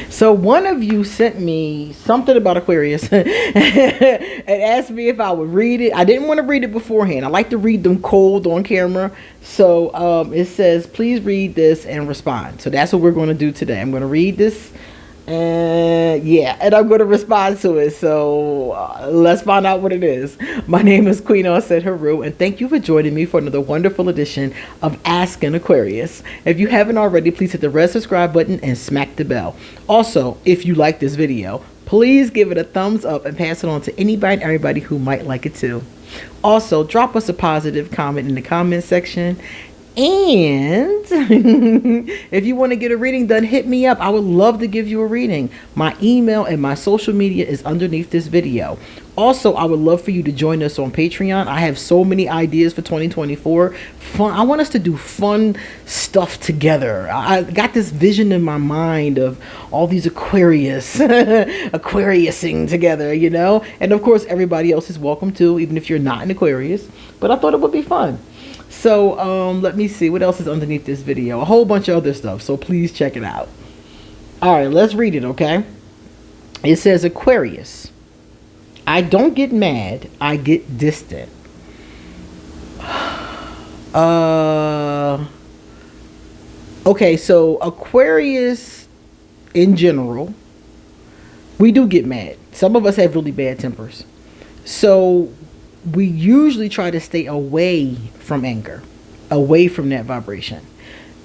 So one of you sent me something about Aquarius and asked me if I would read it. I didn't want to read it beforehand. I like to read them cold on camera. So it says, please read this and respond. So that's what we're going to do today. I'm going to read this. And yeah, and I'm going to respond to it. So let's find out what it is. My name is QueenAusetHeru, and thank you for joining me for another wonderful edition of Ask an Aquarius. If you haven't already, please hit the red subscribe button and smack the bell. Also, if you like this video, please give it a thumbs up and pass it on to anybody and everybody who might like it too. Also, drop us a positive comment in the comment section. And if you want to get a reading done, hit me up. I would love to give you a reading. My email and my social media is underneath this video. Also, I would love for you to join us on Patreon. I have so many ideas for 2024. I want us to do fun stuff together. I got this vision in my mind of all these Aquariusing together, you know? And of course, everybody else is welcome too, even if you're not an Aquarius. But I thought it would be fun. So let me see what else is underneath this video. A whole bunch of other stuff, so please check it out. All right, let's read it, okay? It says, Aquarius, I don't get mad, I get distant. Okay, so Aquarius in general, we do get mad. Some of us have really bad tempers. So we usually try to stay away from anger, away from that vibration.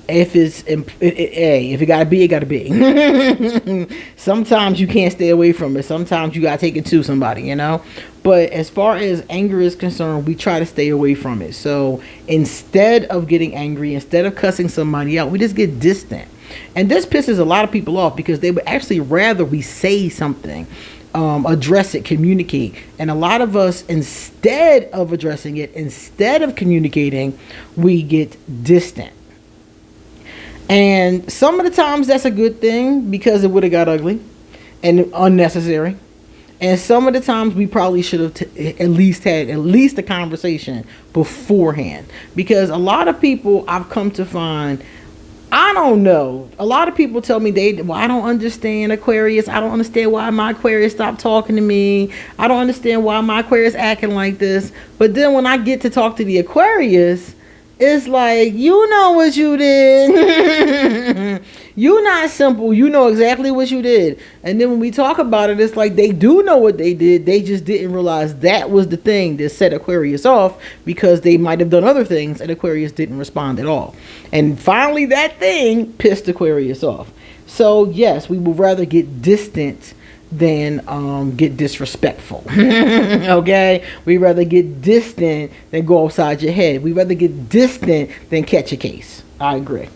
If it gotta be, it gotta be. Sometimes you can't stay away from it. Sometimes you gotta take it to somebody, you know. But as far as anger is concerned, we try to stay away from it. So instead of getting angry, instead of cussing somebody out, we just get distant. And this pisses a lot of people off because they would actually rather we say something. Address it, communicate. And a lot of us, instead of addressing it, instead of communicating, we get distant. And some of the times that's a good thing because it would have got ugly and unnecessary. And some of the times we probably should have at least had a conversation beforehand, because a lot of people I've come to find, I don't know. A lot of people tell me I don't understand Aquarius. I don't understand why my Aquarius stopped talking to me. I don't understand why my Aquarius acting like this. But then when I get to talk to the Aquarius, it's like, you know what you did. You're not simple. You know exactly what you did. And then when we talk about it, it's like they do know what they did. They just didn't realize that was the thing that set Aquarius off, because they might have done other things and Aquarius didn't respond at all. And finally, that thing pissed Aquarius off. So yes, we would rather get distant than get disrespectful. Okay, we rather get distant than go upside your head. We rather get distant than catch a case. I agree,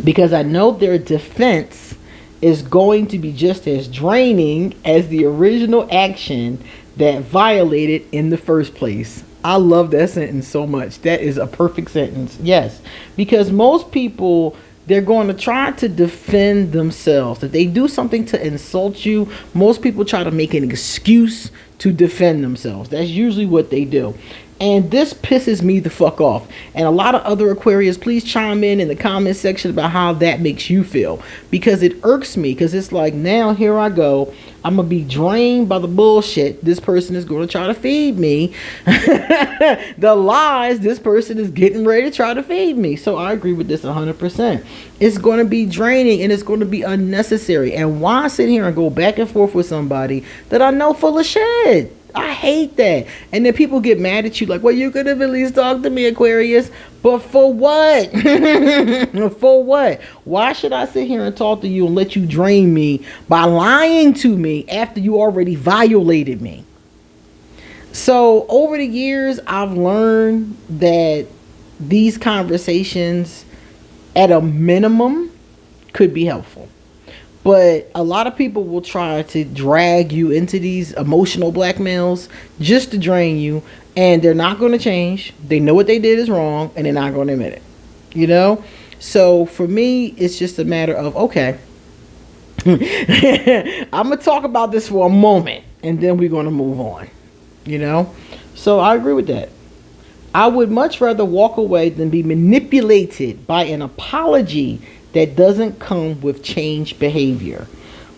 because I know their defense is going to be just as draining as the original action that violated in the first place. I love that sentence so much. That is a perfect sentence. Yes, because most people, they're going to try to defend themselves. If they do something to insult you, most people try to make an excuse to defend themselves. That's usually what they do. And this pisses me the fuck off. And a lot of other Aquarius, please chime in the comment section about how that makes you feel. Because it irks me. Because it's like, now here I go. I'm going to be drained by the bullshit this person is going to try to feed me. The lies this person is getting ready to try to feed me. So I agree with this 100%. It's going to be draining and it's going to be unnecessary. And why sit here and go back and forth with somebody that I know full of shit? I hate that. And then people get mad at you like, well, you could have at least talked to me, Aquarius. But for what? For what? Why should I sit here and talk to you and let you drain me by lying to me after you already violated me? So over the years, I've learned that these conversations at a minimum could be helpful. But a lot of people will try to drag you into these emotional blackmails just to drain you. And they're not going to change. They know what they did is wrong. And they're not going to admit it. You know? So for me, it's just a matter of, okay. I'm going to talk about this for a moment. And then we're going to move on. You know? So I agree with that. I would much rather walk away than be manipulated by an apology that doesn't come with changed behavior.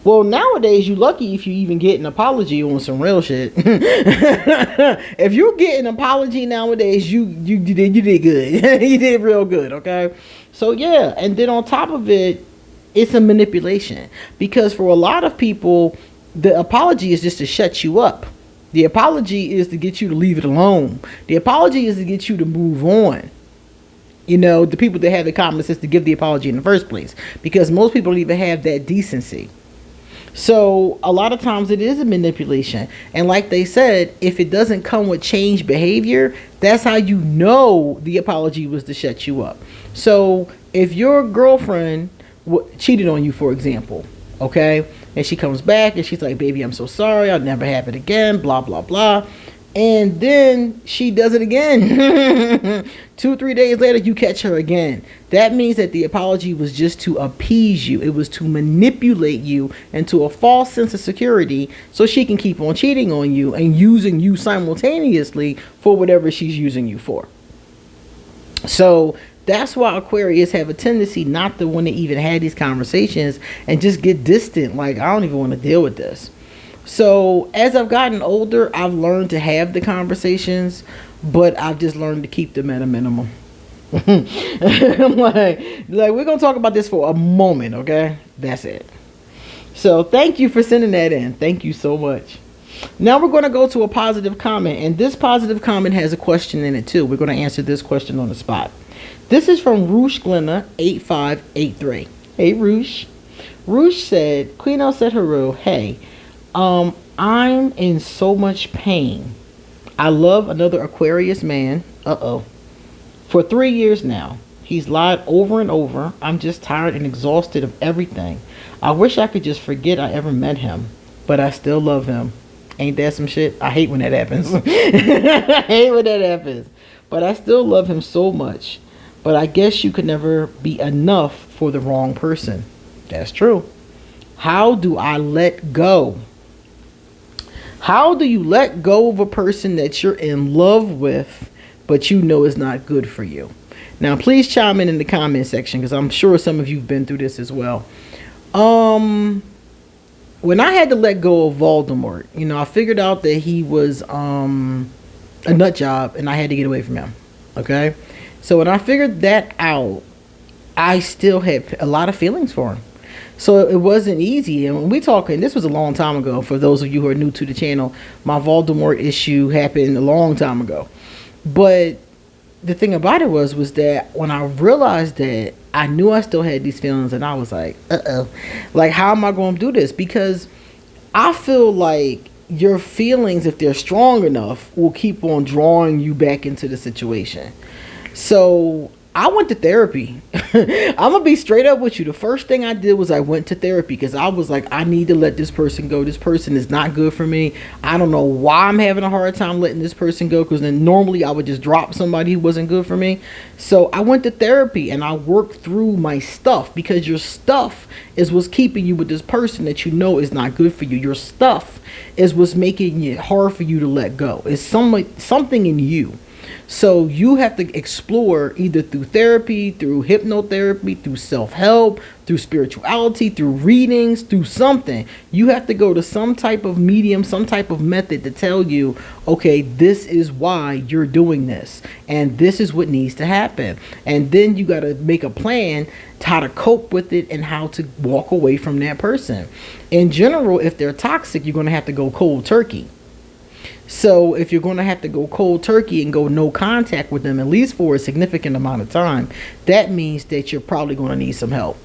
Well, nowadays you lucky if you even get an apology on some real shit. If you get an apology nowadays, you did good. You did real good, okay? So yeah, and then on top of it, it's a manipulation, because for a lot of people, the apology is just to shut you up. The apology is to get you to leave it alone. The apology is to get you to move on. You know, the people that have the common sense to give the apology in the first place, because most people don't even have that decency. So a lot of times it is a manipulation. And like they said, if it doesn't come with changed behavior, that's how you know the apology was to shut you up. So if your girlfriend cheated on you, for example, okay, and she comes back and she's like, baby, I'm so sorry, I'll never have it again, blah, blah, blah. And then she does it again. 2-3 days later, you catch her again. That means that the apology was just to appease you. It was to manipulate you into a false sense of security so she can keep on cheating on you and using you simultaneously for whatever she's using you for. So that's why Aquarius have a tendency not to want to even have these conversations and just get distant. Like, I don't even want to deal with this. So as I've gotten older, I've learned to have the conversations, but I've just learned to keep them at a minimum. I'm like we're going to talk about this for a moment, okay? That's it. So thank you for sending that in. Thank you so much. Now we're going to go to a positive comment, and this positive comment has a question in it too. We're going to answer this question on the spot. This is from Roosh Glenna 8583. Hey Roosh. Roosh said, QueenAusetHeru, hey, I'm in so much pain. I love another Aquarius man. For 3 years now. He's lied over and over. I'm just tired and exhausted of everything. I wish I could just forget I ever met him, but I still love him. Ain't that some shit? I hate when that happens. I hate when that happens. But I still love him so much. But I guess you could never be enough for the wrong person. That's true. How do I let go? How do you let go of a person that you're in love with, but you know is not good for you? Now, please chime in the comment section, because I'm sure some of you have been through this as well. When I had to let go of Voldemort, you know, I figured out that he was a nut job, and I had to get away from him. Okay? So when I figured that out, I still had a lot of feelings for him. So it wasn't easy. And when we talking, this was a long time ago. For those of you who are new to the channel, my Voldemort issue happened a long time ago. But the thing about it was that when I realized that, I knew I still had these feelings, and I was like, like, how am I going to do this? Because I feel like your feelings, if they're strong enough, will keep on drawing you back into the situation. So I went to therapy. I'm gonna be straight up with you. The first thing I did was I went to therapy, because I was like, I need to let this person go. This person is not good for me. I don't know why I'm having a hard time letting this person go, because then normally I would just drop somebody who wasn't good for me. So I went to therapy and I worked through my stuff, because your stuff is what's keeping you with this person that you know is not good for you. Your stuff is what's making it hard for you to let go. It's something in you. So you have to explore, either through therapy, through hypnotherapy, through self-help, through spirituality, through readings, through something. You have to go to some type of medium, some type of method to tell you, okay, this is why you're doing this, and this is what needs to happen. And then you got to make a plan to how to cope with it and how to walk away from that person. In general, if they're toxic, you're going to have to go cold turkey. So if you're going to have to go cold turkey and go no contact with them, at least for a significant amount of time, that means that you're probably going to need some help.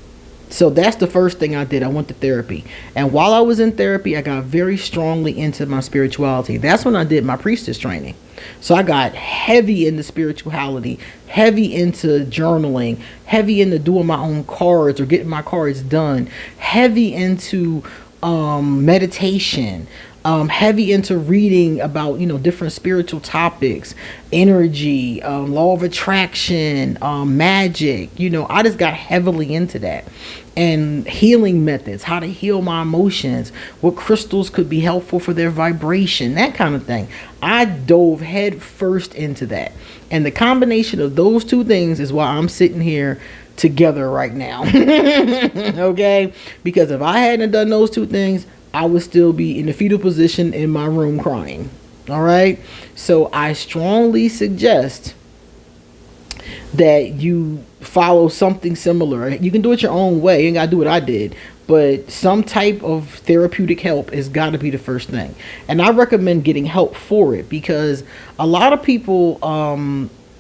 So that's the first thing I did. I went to therapy. And while I was in therapy, I got very strongly into my spirituality. That's when I did my priestess training. So I got heavy into spirituality, heavy into journaling, heavy into doing my own cards or getting my cards done, heavy into meditation, heavy into reading about, you know, different spiritual topics, energy, law of attraction, magic. You know, I just got heavily into that. And healing methods, how to heal my emotions, what crystals could be helpful for their vibration, that kind of thing. I dove head first into that. And the combination of those two things is why I'm sitting here together right now. Okay? Because if I hadn't done those two things, I would still be in the fetal position in my room crying. All right? So I strongly suggest that you follow something similar. You can do it your own way. You ain't gotta do what I did. But some type of therapeutic help has got to be the first thing. And I recommend getting help for it, because a lot of people,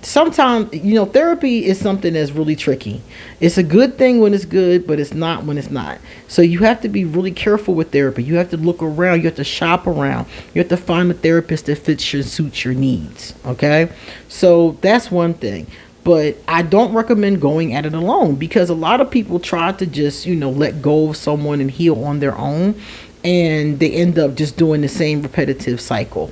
sometimes, therapy is something that's really tricky. It's a good thing when it's good, but it's not when it's not. So you have to be really careful with therapy. You have to look around. You have to shop around. You have to find a therapist that suits your needs. Okay? So that's one thing. But I don't recommend going at it alone, because a lot of people try to just, let go of someone and heal on their own. And they end up just doing the same repetitive cycle,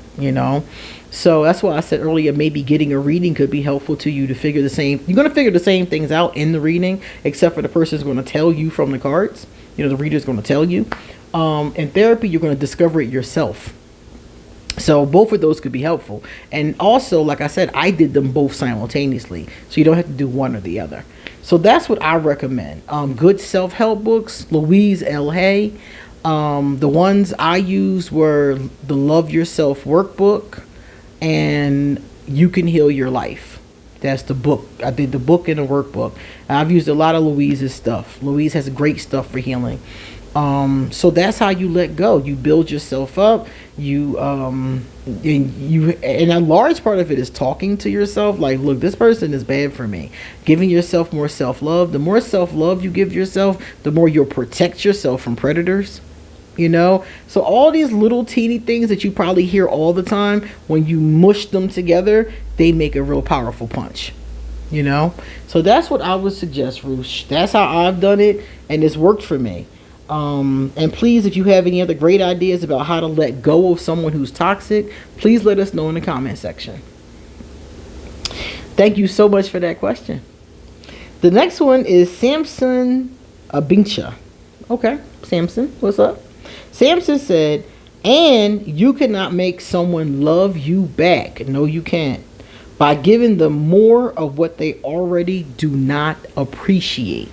So that's why I said earlier, maybe getting a reading could be helpful to you to figure you're going to figure the same things out in the reading, except for the person's going to tell you from the cards. The reader's going to tell you. In therapy, you're going to discover it yourself. So both of those could be helpful. And also, like I said, I did them both simultaneously. So you don't have to do one or the other. So that's what I recommend. Good self-help books, Louise L. Hay. The ones I used were the Love Yourself Workbook and You Can Heal Your Life. That's the book. I did the book and the workbook. I've used a lot of Louise's stuff. Louise has great stuff for healing. So that's how you let go. You build yourself up. And a large part of it is talking to yourself. Like, look, this person is bad for me. Giving yourself more self-love. The more self-love you give yourself, the more you'll protect yourself from predators. So all these little teeny things that you probably hear all the time, when you mush them together, they make a real powerful punch. So that's what I would suggest, Roosh. That's how I've done it, and it's worked for me. And please, if you have any other great ideas about how to let go of someone who's toxic, please let us know in the comment section. Thank you so much for that question. The next one is Samson Abincha. Okay, Samson, what's up? Samson said, and you cannot make someone love you back. No, you can't. By giving them more of what they already do not appreciate.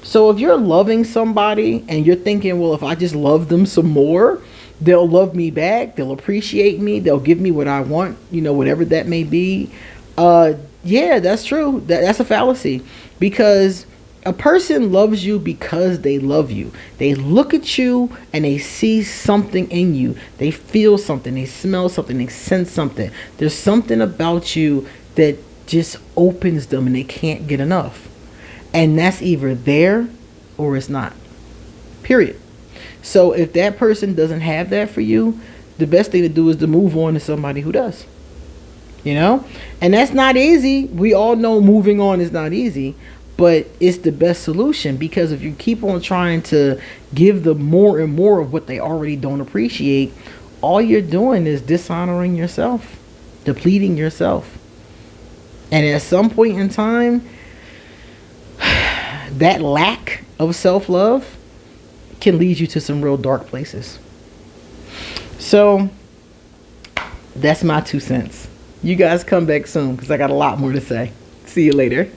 So if you're loving somebody and you're thinking, well, if I just love them some more, they'll love me back. They'll appreciate me. They'll give me what I want, whatever that may be. Yeah, that's true. That's a fallacy, because a person loves you because they love you. They look at you and they see something in you. They feel something. They smell something. They sense something. There's something about you that just opens them and they can't get enough. And that's either there or it's not. Period. So if that person doesn't have that for you, the best thing to do is to move on to somebody who does. And that's not easy. We all know moving on is not easy, but it's the best solution, because if you keep on trying to give them more and more of what they already don't appreciate, all you're doing is dishonoring yourself, depleting yourself. And at some point in time, that lack of self-love can lead you to some real dark places. So that's my 2 cents. You guys come back soon, because I got a lot more to say. See you later.